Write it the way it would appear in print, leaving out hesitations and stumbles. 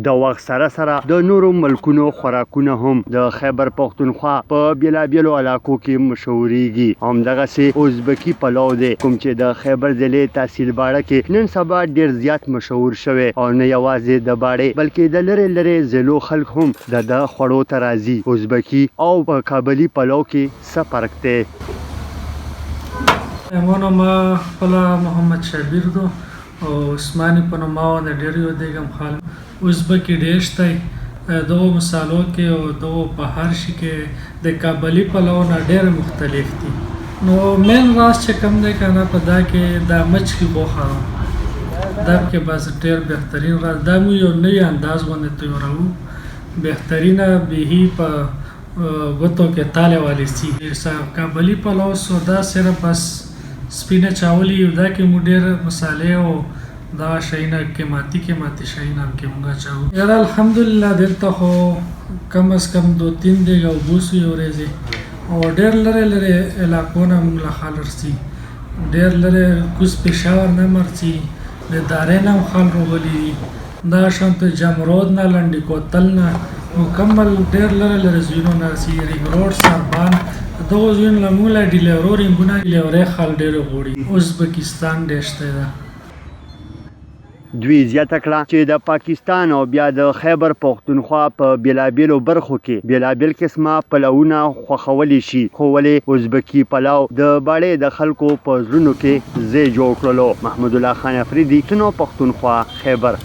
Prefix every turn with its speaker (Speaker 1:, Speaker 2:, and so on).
Speaker 1: د وخت سره سره د نورو ملکونو خوراکونه هم د خیبر پختونخوا په بیلابیلو علاقو کې مشهوريږي. همدغسې ازبکي پلو دی کوم چې د خیبر ضلع تحصیل باړه کې نن سبا ډیر زیات مشهور شوی او نه یوازې د باړې بلکې د لرې ضلعو خلک هم د خوړو ته راځي. ازبکي او په کابلي پلو کې څه فرق دی؟
Speaker 2: امانو ما خپله محمد شبیر دو او عثماني په نوم ما باندې ډېر یادېږم خال ازبکي ډېر شته دغو مثالو کې او دغو په هر شي کې د کابلي پلو نه ډېر مختلف دي. نو مین راز چې کوم دی که نه په دا کې دا مچکي غوښه دا کې بس ډېر بهترین راز دا مو یو نوی انداز باندې تیارو بهترینه بهي په غوتو کې تاله والی سی کابلي پلو سو دا صرف بس سپینه چاولی دا کې مو ډېر مسالې او دا شیونه قیمتي شیونه کې مونږ چاو یاره الحمدلله دلته خو کم از کم 2-3 دیګه اوبه سوي ورځې او ډېر لرې علاقو نه مونږ له خال رسي ډېر لرې کوز پېښور نه مرسي د دارې نه هم خال راغلي دا شانته جمرود نه لنډي کوتل نه مکمل ډېر لرې ځایونو نه رسي رینګ روډ سربان دغو ځایونو له موږ له ډیلیورو رینګونه ډیلیورۍ خال ډېر غواړي. ازبکستان ډېر شته ده.
Speaker 1: دوی زیاته کړه چې د پاکستان او بیا د خیبر پختونخوا په بیلابیلو برخو کې بیلابیل قسمه پلوونه خوښولی شي خو ولې ازبکي پلو د باړې د خلکو په زړونو کې ځای جوړ کړلو. محمد الله خان افریدي، تنو پختونخوا، خیبر.